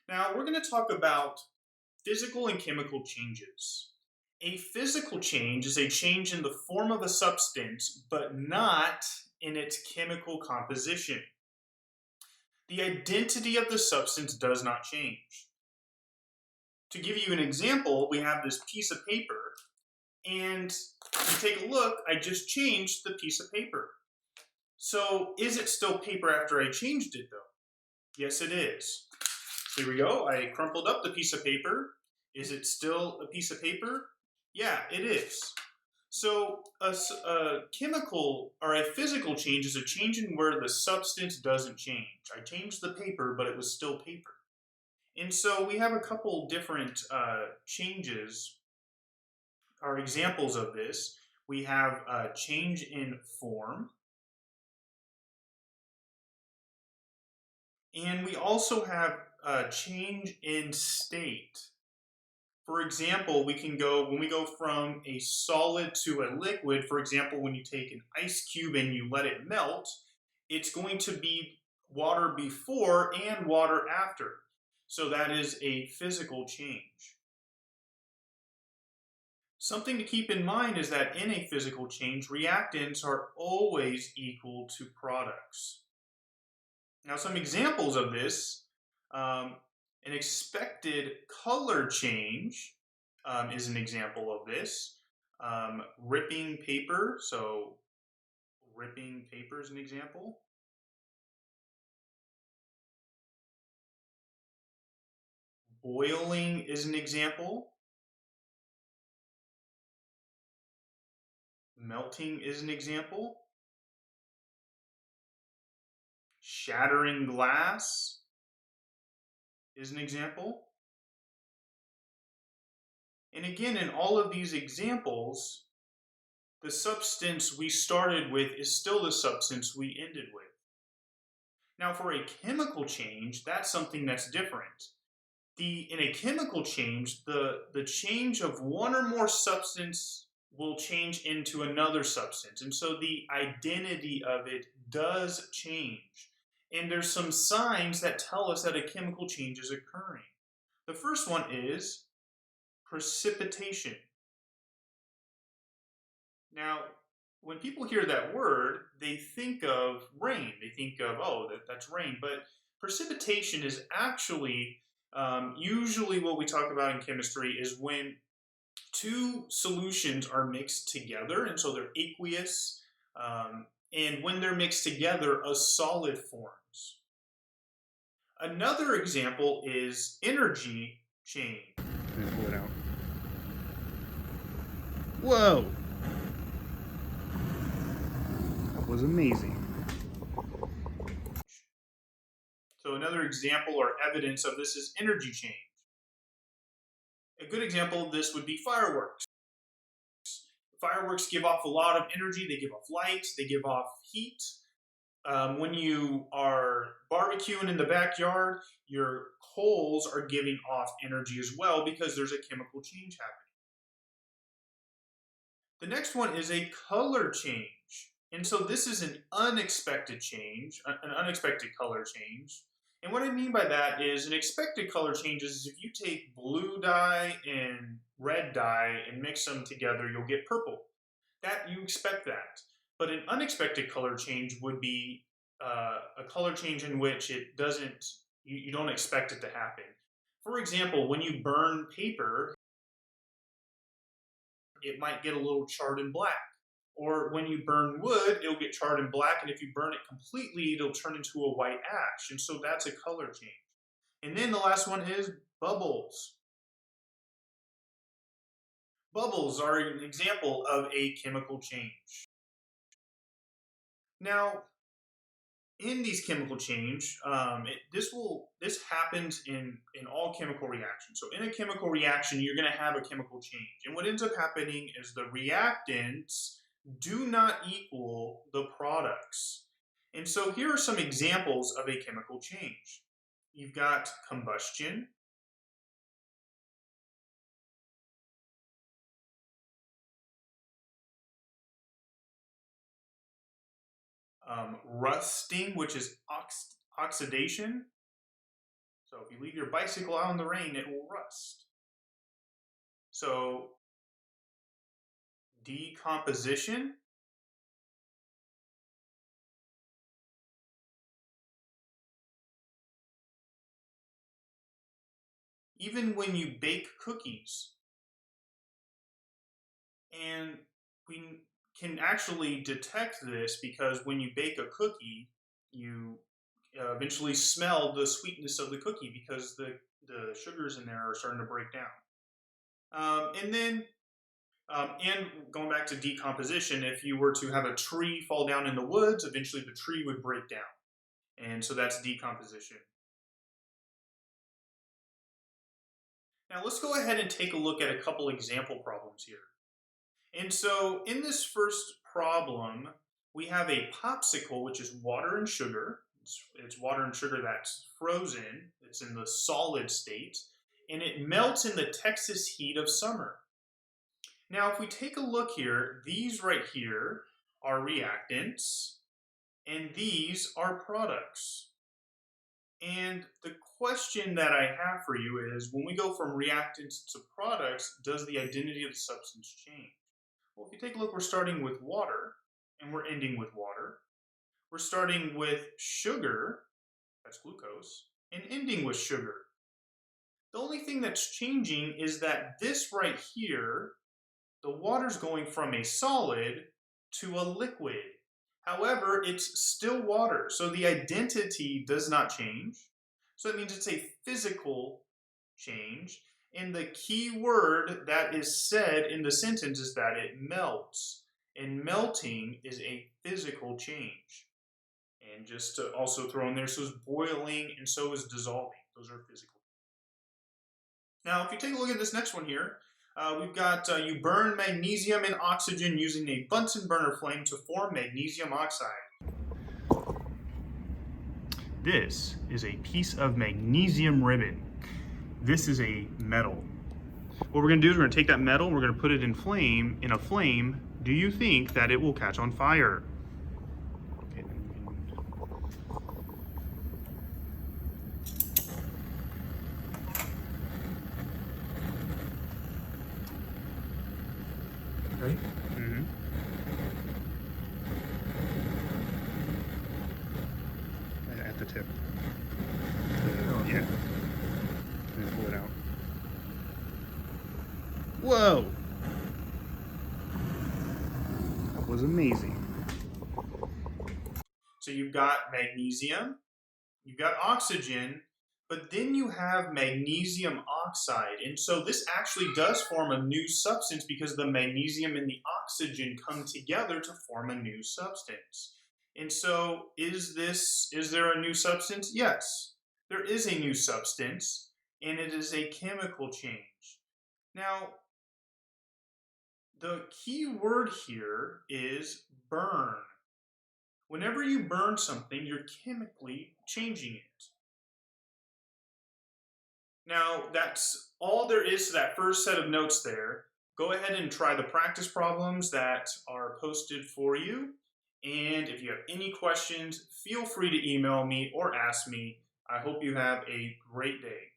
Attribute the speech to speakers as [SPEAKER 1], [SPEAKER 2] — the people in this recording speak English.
[SPEAKER 1] Now, we're going to talk about physical and chemical changes. A physical change is a change in the form of a substance, but not in its chemical composition. The identity of the substance does not change. To give you an example, we have this piece of paper, and you take a look, I just changed the piece of paper. So, is it still paper after I changed it, though? Yes, it is. Here we go. I crumpled up the piece of paper. Is it still a piece of paper? Yeah, it is. So a chemical or a physical change is a change in where the substance doesn't change. I changed the paper, but it was still paper. And so we have a couple different changes or examples of this. We have a change in form, and we also have a change in state. For example, when we go from a solid to a liquid, for example, when you take an ice cube and you let it melt, it's going to be water before and water after. So that is a physical change. Something to keep in mind is that in a physical change, reactants are always equal to products. Now, some examples of this, an expected color change is an example of this. Ripping paper, so ripping paper is an example. Boiling is an example. Melting is an example. Shattering glass is an example. And again, in all of these examples, the substance we started with is still the substance we ended with. Now, for a chemical change, that's something that's different. In a chemical change, the change of one or more substance will change into another substance. And so the identity of it does change. And there's some signs that tell us that a chemical change is occurring. The first one is precipitation. Now, when people hear that word, they think of rain. They think of, oh, that's rain. But precipitation is actually usually what we talk about in chemistry is when two solutions are mixed together, and so they're aqueous. And when they're mixed together, a solid forms. Another example is energy change.
[SPEAKER 2] Pull it out. Whoa! That was amazing.
[SPEAKER 1] So another example or evidence of this is energy change. A good example of this would be fireworks. Fireworks give off a lot of energy. They give off light. They give off heat. When you are barbecuing in the backyard, your coals are giving off energy as well because there's a chemical change happening. The next one is a color change. And so this is an unexpected change, an unexpected color change. And what I mean by that is an expected color change is if you take blue dye and red dye and mix them together, you'll get purple. That you expect that. But an unexpected color change would be a color change in which it doesn't, you don't expect it to happen. For example, when you burn paper, it might get a little charred and black. Or when you burn wood, it'll get charred and black, and if you burn it completely, it'll turn into a white ash. And so that's a color change. And then the last one is bubbles. Bubbles are an example of a chemical change. Now, in these chemical change, this happens in all chemical reactions. So in a chemical reaction, you're going to have a chemical change, and what ends up happening is the reactants do not equal the products. And so here are some examples of a chemical change. You've got combustion, rusting, which is oxidation. So if you leave your bicycle out in the rain, it will rust. So decomposition even when you bake cookies. And we can actually detect this because when you bake a cookie, you eventually smell the sweetness of the cookie because the sugars in there are starting to break down. And going back to decomposition, if you were to have a tree fall down in the woods, eventually the tree would break down. And so that's decomposition. Now let's go ahead and take a look at a couple example problems here. And so in this first problem, we have a popsicle, which is water and sugar. It's water and sugar that's frozen. It's in the solid state. And it melts in the Texas heat of summer. Now, if we take a look here, these right here are reactants, and these are products. And the question that I have for you is, when we go from reactants to products, does the identity of the substance change? Well, if you take a look, we're starting with water, and we're ending with water. We're starting with sugar, that's glucose, and ending with sugar. The only thing that's changing is that this right here, the water's going from a solid to a liquid. However, it's still water, so the identity does not change. So that means it's a physical change. And the key word that is said in the sentence is that it melts. And melting is a physical change. And just to also throw in there, so is boiling and so is dissolving. Those are physical. Now, if you take a look at this next one here, we've got you burn magnesium and oxygen using a Bunsen burner flame to form magnesium oxide. This is a piece of magnesium ribbon. This is a metal. What we're going to do is we're going to take that metal and we're going to put it in a flame. Do you think that it will catch on fire? Ready? Mm-hmm.
[SPEAKER 2] At the tip. Yeah. And pull it out. Whoa! That was amazing.
[SPEAKER 1] So you've got magnesium, you've got oxygen, but then you have magnesium oxide. And so this actually does form a new substance because the magnesium and the oxygen come together to form a new substance. And so is there a new substance? Yes, there is a new substance, and it is a chemical change. Now, the key word here is burn. Whenever you burn something, you're chemically changing it. Now, that's all there is to that first set of notes there. Go ahead and try the practice problems that are posted for you. And if you have any questions, feel free to email me or ask me. I hope you have a great day.